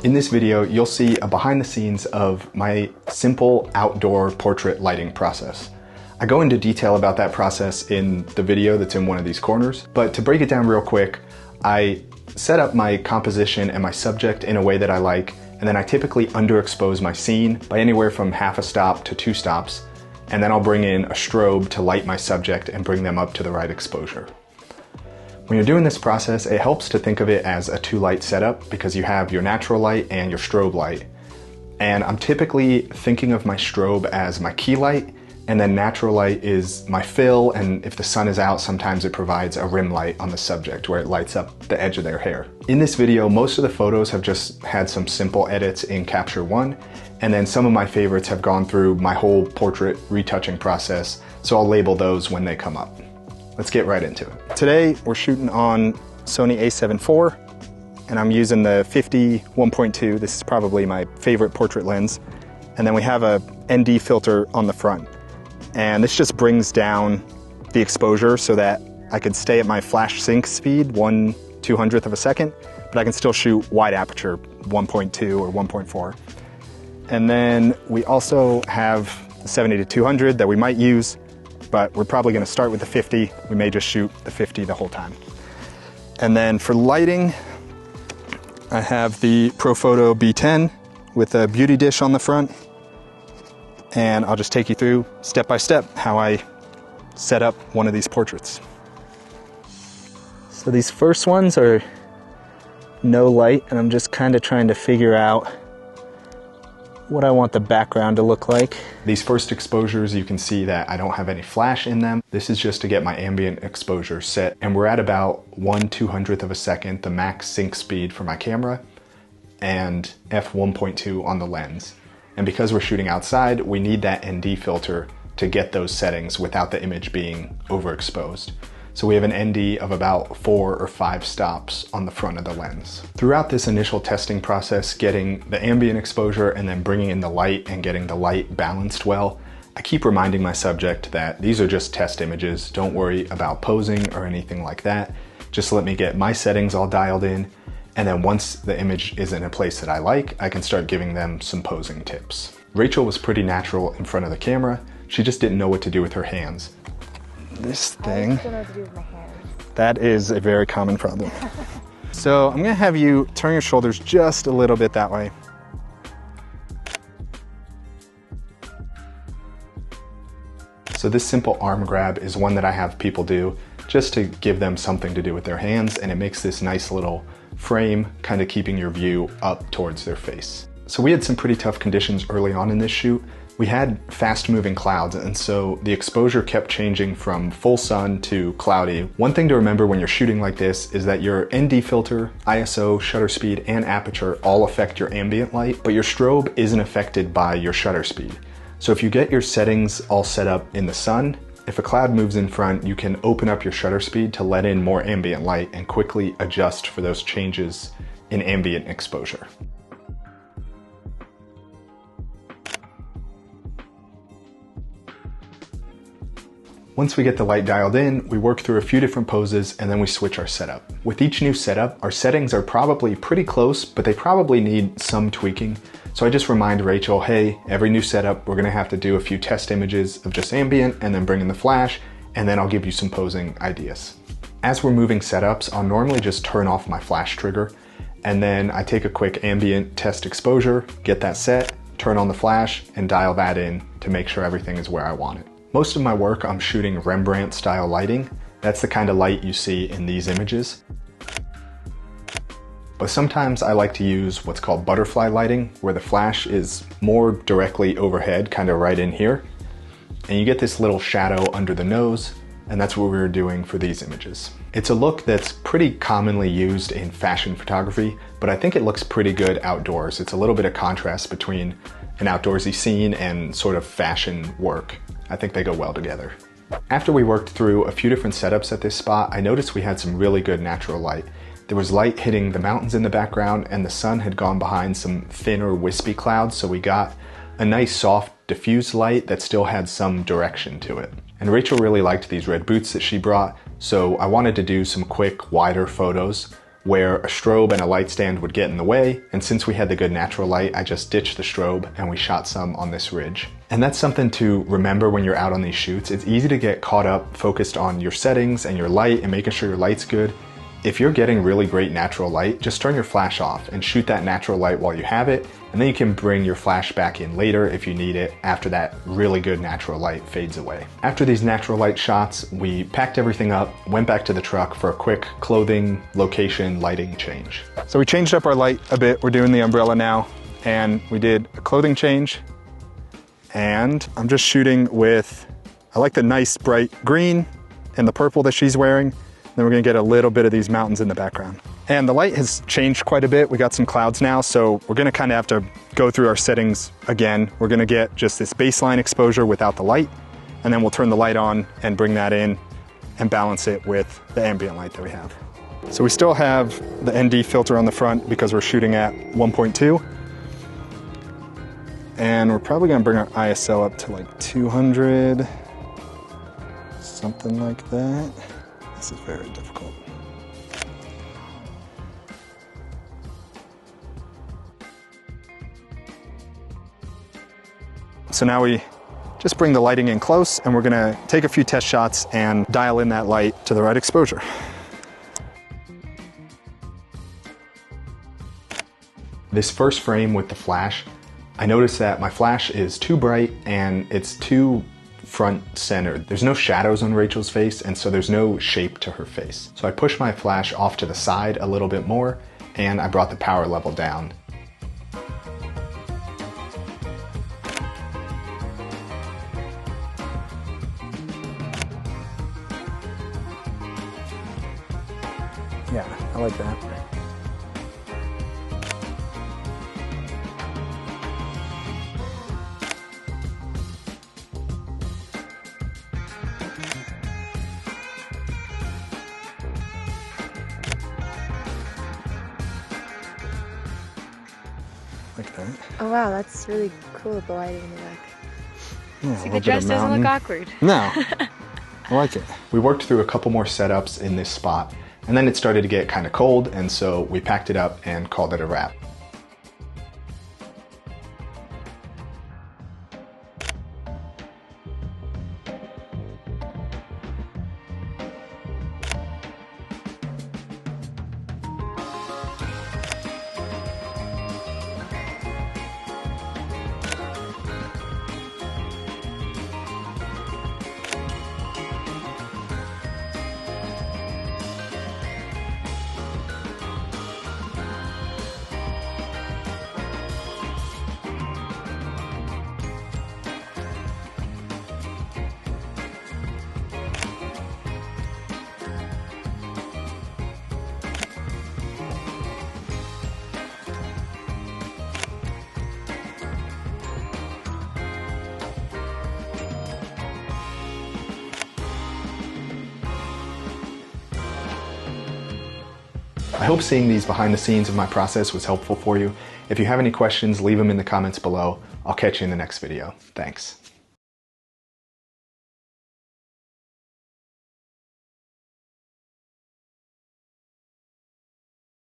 In this video, you'll see a behind the scenes of my simple outdoor portrait lighting process. I go into detail about that process in the video that's in one of these corners, but to break it down real quick, I set up my composition and my subject in a way that I like, and then I typically underexpose my scene by anywhere from half a stop to 2 stops, and then I'll bring in a strobe to light my subject and bring them up to the right exposure. When you're doing this process, it helps to think of it as a 2-light setup because you have your natural light and your strobe light. And I'm typically thinking of my strobe as my key light, and then natural light is my fill, and if the sun is out, sometimes it provides a rim light on the subject where it lights up the edge of their hair. In this video, most of the photos have just had some simple edits in Capture One, and then some of my favorites have gone through my whole portrait retouching process, so I'll label those when they come up. Let's get right into it. Today, we're shooting on Sony a7 IV, and I'm using the 50 1.2. This is probably my favorite portrait lens. And then we have a ND filter on the front. And this just brings down the exposure so that I can stay at my flash sync speed, 1/200th of a second, but I can still shoot wide aperture, 1.2 or 1.4. And then we also have the 70-200 that we might use, but we're probably gonna start with the 50. We may just shoot the 50 the whole time. And then for lighting, I have the Profoto B10 with a beauty dish on the front. And I'll just take you through step by step how I set up one of these portraits. So these first ones are no light, and I'm just kind of trying to figure out what I want the background to look like. These first exposures, you can see that I don't have any flash in them. This is just to get my ambient exposure set, and we're at about 1/200th of a second, the max sync speed for my camera, and f1.2 on the lens. And because we're shooting outside, we need that ND filter to get those settings without the image being overexposed. So we have an ND of about 4 or 5 stops on the front of the lens. Throughout this initial testing process, getting the ambient exposure and then bringing in the light and getting the light balanced well, I keep reminding my subject that these are just test images. Don't worry about posing or anything like that. Just let me get my settings all dialed in. And then once the image is in a place that I like, I can start giving them some posing tips. Rachel was pretty natural in front of the camera. She just didn't know what to do with her hands. This thing, I don't know what to do with my hands. That is a very common problem. So I'm gonna have you turn your shoulders just a little bit that way. So this simple arm grab is one that I have people do just to give them something to do with their hands, and it makes this nice little frame, kind of keeping your view up towards their face. So we had some pretty tough conditions early on in this shoot. We had fast moving clouds, and so the exposure kept changing from full sun to cloudy. One thing to remember when you're shooting like this is that your ND filter, ISO, shutter speed, and aperture all affect your ambient light, but your strobe isn't affected by your shutter speed. So if you get your settings all set up in the sun, if a cloud moves in front, you can open up your shutter speed to let in more ambient light and quickly adjust for those changes in ambient exposure. Once we get the light dialed in, we work through a few different poses and then we switch our setup. With each new setup, our settings are probably pretty close, but they probably need some tweaking. So I just remind Rachel, hey, every new setup, we're gonna have to do a few test images of just ambient and then bring in the flash, and then I'll give you some posing ideas. As we're moving setups, I'll normally just turn off my flash trigger, and then I take a quick ambient test exposure, get that set, turn on the flash, and dial that in to make sure everything is where I want it. Most of my work, I'm shooting Rembrandt style lighting. That's the kind of light you see in these images. But sometimes I like to use what's called butterfly lighting, where the flash is more directly overhead, kind of right in here. And you get this little shadow under the nose, and that's what we were doing for these images. It's a look that's pretty commonly used in fashion photography, but I think it looks pretty good outdoors. It's a little bit of contrast between an outdoorsy scene and sort of fashion work. I think they go well together. After we worked through a few different setups at this spot, I noticed we had some really good natural light. There was light hitting the mountains in the background, and the sun had gone behind some thinner wispy clouds, so we got a nice soft diffused light that still had some direction to it. And Rachel really liked these red boots that she brought, so I wanted to do some quick wider photos where a strobe and a light stand would get in the way, and since we had the good natural light, I just ditched the strobe and we shot some on this ridge. And that's something to remember when you're out on these shoots. It's easy to get caught up focused on your settings and your light and making sure your light's good. If you're getting really great natural light, just turn your flash off and shoot that natural light while you have it, and then you can bring your flash back in later if you need it after that really good natural light fades away. After these natural light shots, we packed everything up, went back to the truck for a quick clothing, location, lighting change. So we changed up our light a bit. We're doing the umbrella now, and we did a clothing change, and I'm just shooting with, I like the nice bright green and the purple that she's wearing. Then we're gonna get a little bit of these mountains in the background. And the light has changed quite a bit. We got some clouds now, so we're gonna kind of have to go through our settings again. We're gonna get just this baseline exposure without the light, and then we'll turn the light on and bring that in and balance it with the ambient light that we have. So we still have the ND filter on the front because we're shooting at 1.2. And we're probably gonna bring our ISO up to like 200, something like that. This is very difficult. So now we just bring the lighting in close, and we're gonna take a few test shots and dial in that light to the right exposure. This first frame with the flash, I noticed that my flash is too bright and it's too front centered. There's no shadows on Rachel's face, and so there's no shape to her face. So I pushed my flash off to the side a little bit more, and I brought the power level down. Yeah, I like that. Like that. Oh wow, that's really cool, the lighting in the back. Yeah, See, the dress doesn't look awkward. No, I like it. We worked through a couple more setups in this spot, and then it started to get kind of cold, and so we packed it up and called it a wrap. I hope seeing these behind the scenes of my process was helpful for you. If you have any questions, leave them in the comments below. I'll catch you in the next video. Thanks.